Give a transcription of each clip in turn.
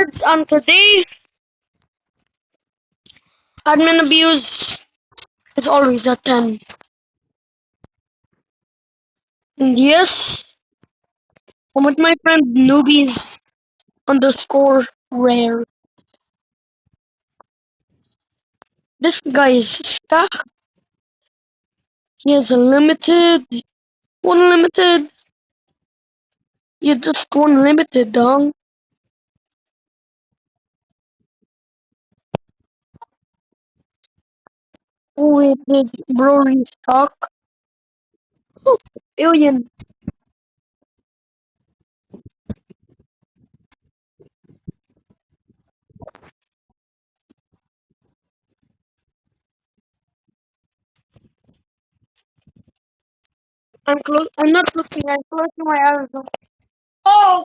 Cards, and today, admin abuse is always a 10. And yes, I'm with my friend Newbies underscore rare. This guy is stuck. He has a limited, unlimited. You just unlimited, dong. Oh, wait, did bro restock? Alien. I'm close. I'm not looking. I'm closing my eyes. Oh,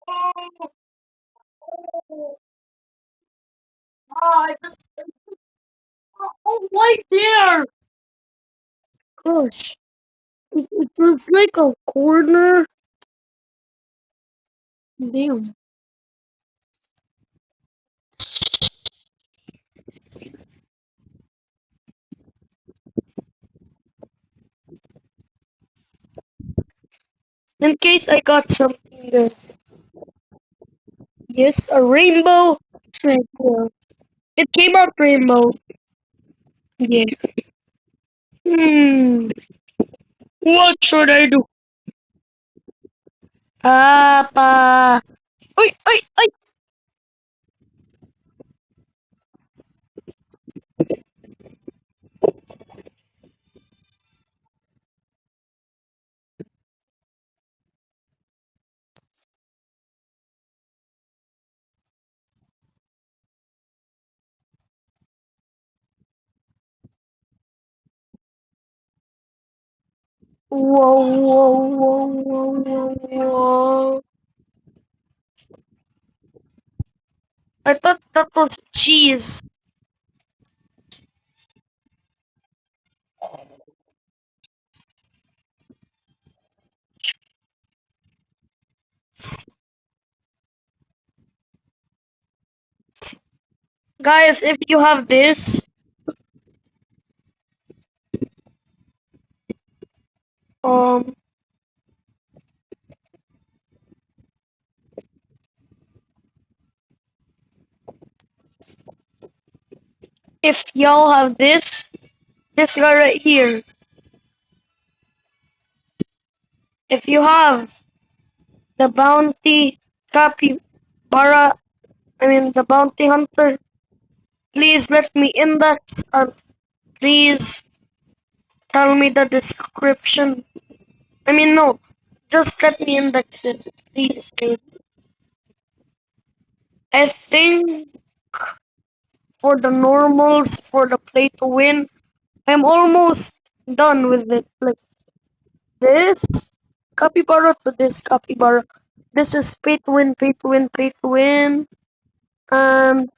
oh, oh, I just. Oh, right there. Gosh, it was like a corner. Damn. In case I got something there. Yes, a rainbow. Tranquil. It came out rainbow. Yeah. Hmm. What should I do? Apa. Oi, oi, oi. Whoa, whoa, whoa, whoa, whoa, whoa. I thought that was cheese. Guys, if you have this, um, if y'all have this guy right here, if you have the bounty capybara, I mean the bounty hunter, please let me index and please tell me the description. I mean no, just let me index it, please, dude. I think for the normals, for the play to win, I'm almost done with it. Like this capybara to this capybara. This is pay to win, pay to win, pay to win. And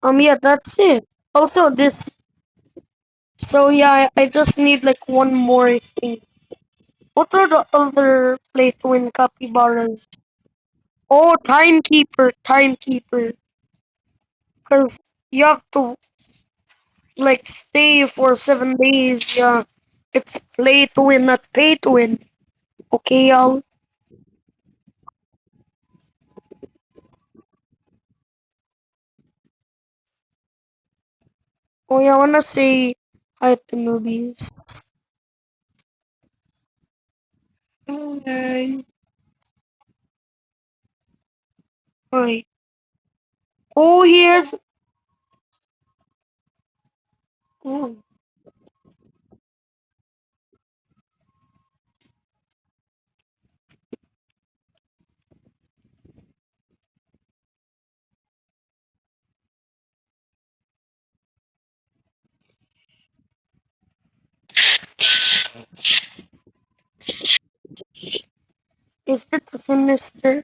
yeah, that's it. Also this. So yeah, I just need like one more thing. What are the other play to win capybaras? Oh, timekeeper, timekeeper. Because you have to like stay for 7 days. Yeah, it's play to win, not pay to win. Okay, y'all. Oh yeah, I wanna say hi to newbies. Okay. Hi. Oh, here's. Oh, is it a sinister?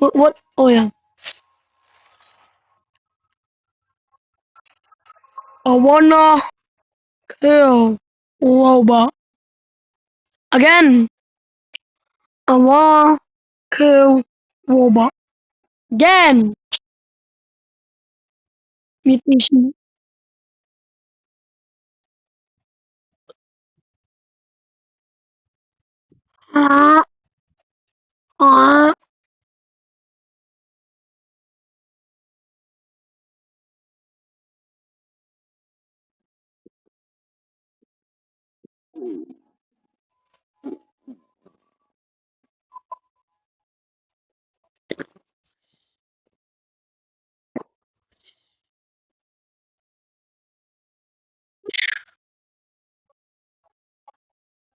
What? What? Oh yeah. I wanna kill robot again. I wanna kill robot again. Mutation. Ah, ah.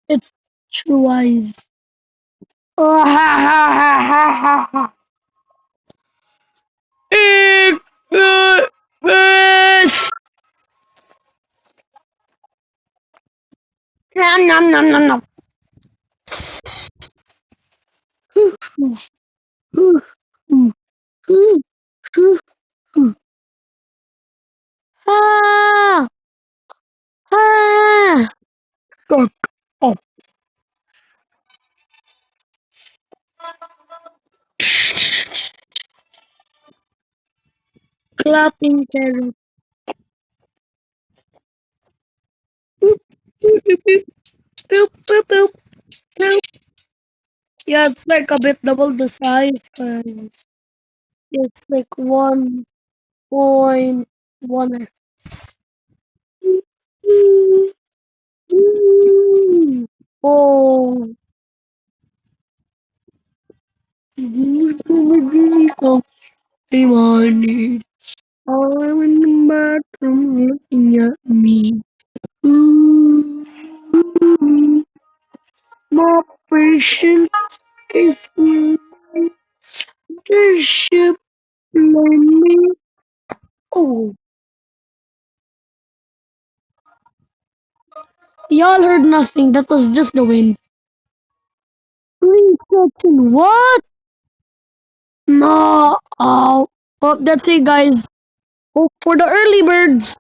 It's true eyes. Ah, ha, ha, ha, ha, ha, ha. Eat the fish. Nom nom nom nom nom. Ah, ah. Fuck off. Clapping carrot. Boop, boop, boop, boop, boop, boop, boop, boop. Yeah, it's like a bit double the size, guys. It's like 1.1x. Oh, who's gonna give me money? I'm in the bathroom looking at me. Ooh, my patient is me. The ship me. Oh, y'all heard nothing. That was just the wind. 3 seconds. What? No. Oh, well, that's it, guys. Hope for the early birds.